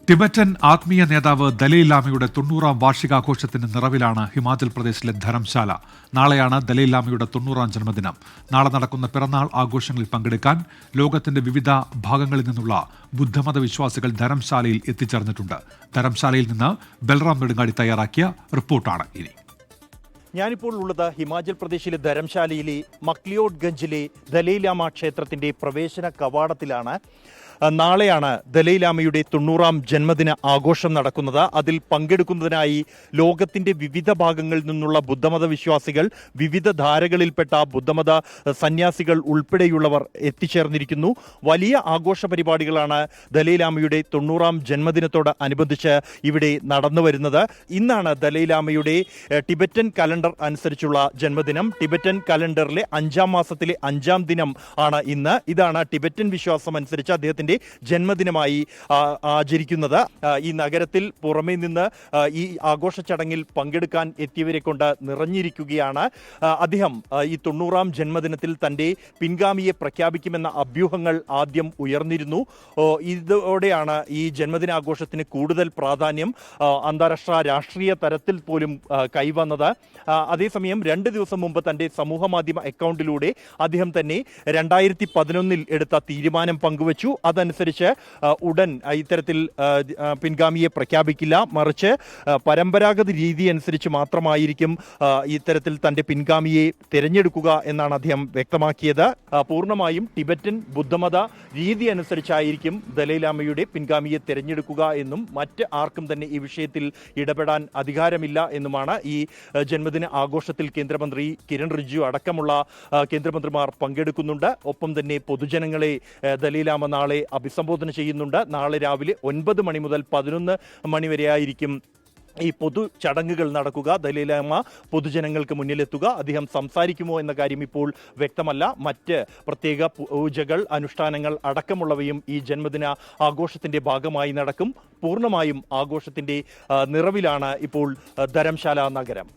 Tibetan ആത്മീയ നേതാവ് ദലൈലാമയുടെ 90-ാം വാർഷികാഘോഷത്തിന് നിറവിലാണ് ഹിമാചൽ പ്രദേശിലെ ധരംശാല. നാളെയാണ് ദലൈലാമയുടെ 90-ാം ജന്മദിനം. നാളെ നടക്കുന്ന പിറന്നാൾ ആഘോഷങ്ങളിൽ പങ്കെടുക്കാൻ ലോകത്തിന്റെ വിവിധ ഭാഗങ്ങളിൽ നിന്നുള്ള ബുദ്ധമത വിശ്വാസികൾ ധരംശാലയിൽ എത്തിച്ചേർന്നിട്ടുണ്ട്. ധരംശാലയിൽ നിന്ന് ബൽറാം നെടുങ്ങാടി തയ്യാറാക്കിയ റിപ്പോർട്ടാണ് ഇനി. ഞാനിപ്പോൾ ഉള്ളത് ഹിമാചൽ പ്രദേശിലെ ധരംശാലയിലെ മക്ലിയോഡ് ഗഞ്ചിലെ ദലൈലാമ ക്ഷേത്രത്തിന്റെ പ്രവേശന കവാടത്തിലാണ്. നാളെയാണ് ദലൈലാമയുടെ 90-ാം ജന്മദിന ആഘോഷം നടക്കുന്നത്. അതിൽ പങ്കെടുക്കുന്നതിനായി ലോകത്തിന്റെ വിവിധ ഭാഗങ്ങളിൽ നിന്നുള്ള ബുദ്ധമത വിശ്വാസികൾ, വിവിധ ധാരകളിൽപ്പെട്ട ബുദ്ധമത സന്യാസികൾ ഉൾപ്പെടെയുള്ളവർ എത്തിച്ചേർന്നിരിക്കുന്നു. വലിയ ആഘോഷ പരിപാടികളാണ് ദലൈലാമയുടെ 90-ാം ജന്മദിനത്തോട് അനുബന്ധിച്ച് ഇവിടെ നടന്നു വരുന്നത്. ഇന്നാണ് ദലൈലാമയുടെ ടിബറ്റൻ കലണ്ടർ അനുസരിച്ചുള്ള ജന്മദിനം. ടിബറ്റൻ കലണ്ടറിലെ 5-ാം മാസത്തിലെ 5-ാം ദിനം ആണ് ഇന്ന്. ഇതാണ് ടിബറ്റൻ വിശ്വാസം അനുസരിച്ച് അദ്ദേഹത്തിന്റെ ജന്മദിനമായി ആചരിക്കുന്നത്. ഈ നഗരത്തിൽ പുറമേ നിന്ന് ഈ ആഘോഷ ചടങ്ങിൽ പങ്കെടുക്കാൻ എത്തിയവരെ കൊണ്ട് നിറഞ്ഞിരിക്കുകയാണ്. അദ്ദേഹം ഈ 90-ാം ജന്മദിനത്തിൽ തൻ്റെ പിൻഗാമിയെ പ്രഖ്യാപിക്കുമെന്ന അഭ്യൂഹങ്ങൾ ആദ്യം ഉയർന്നിരുന്നു. ഇതോടെയാണ് ഈ ജന്മദിനാഘോഷത്തിന് കൂടുതൽ പ്രാധാന്യം അന്താരാഷ്ട്ര രാഷ്ട്രീയ തലത്തിൽ പോലും കൈവന്നത്. അതേസമയം 2 ദിവസം മുമ്പ് തൻ്റെ സമൂഹമാധ്യമ അക്കൗണ്ടിലൂടെ അദ്ദേഹം തന്നെ 2011 എടുത്ത തീരുമാനം പങ്കുവച്ചു. അതനുസരിച്ച് ഉടൻ ഇത്തരത്തിൽ പിൻഗാമിയെ പ്രഖ്യാപിക്കില്ല, മറിച്ച് പരമ്പരാഗത രീതി അനുസരിച്ച് മാത്രമായിരിക്കും ഇത്തരത്തിൽ തൻ്റെ പിൻഗാമിയെ തിരഞ്ഞെടുക്കുക എന്നാണ് അദ്ദേഹം വ്യക്തമാക്കിയത്. പൂർണ്ണമായും ടിബറ്റൻ ബുദ്ധമത രീതി അനുസരിച്ചായിരിക്കും ദലൈലാമയുടെ പിൻഗാമിയെ തിരഞ്ഞെടുക്കുക എന്നും മറ്റ് ആർക്കും തന്നെ ഈ വിഷയത്തിൽ ഇടപെടാൻ അധികാരമില്ല എന്നുമാണ്. ഈ ജന്മദിന ആഘോഷത്തിൽ കേന്ദ്രമന്ത്രി കിരൺ റിജിജു അടക്കമുള്ള കേന്ദ്രമന്ത്രിമാർ പങ്കെടുക്കുന്നുണ്ട്. ഒപ്പം തന്നെ പൊതുജനങ്ങളെ ദലൈലാമ നാളെ അഭിസംബോധന ചെയ്യുന്നുണ്ട്. നാളെ രാവിലെ 9 മണി മുതൽ 11 മണി വരെയായിരിക്കും ഈ പൊതു ചടങ്ങുകൾ നടക്കുക. ദലൈലാമ പൊതുജനങ്ങൾക്ക് മുന്നിലെത്തുക. അദ്ദേഹം സംസാരിക്കുമോ എന്ന കാര്യം ഇപ്പോൾ വ്യക്തമല്ല. മറ്റ് പ്രത്യേക പൂജകൾ, അനുഷ്ഠാനങ്ങൾ അടക്കമുള്ളവയും ഈ ജന്മദിന ആഘോഷത്തിന്റെ ഭാഗമായി നടക്കും. പൂർണ്ണമായും ആഘോഷത്തിന്റെ നിറവിലാണ് ഇപ്പോൾ ധരംശാല നഗരം.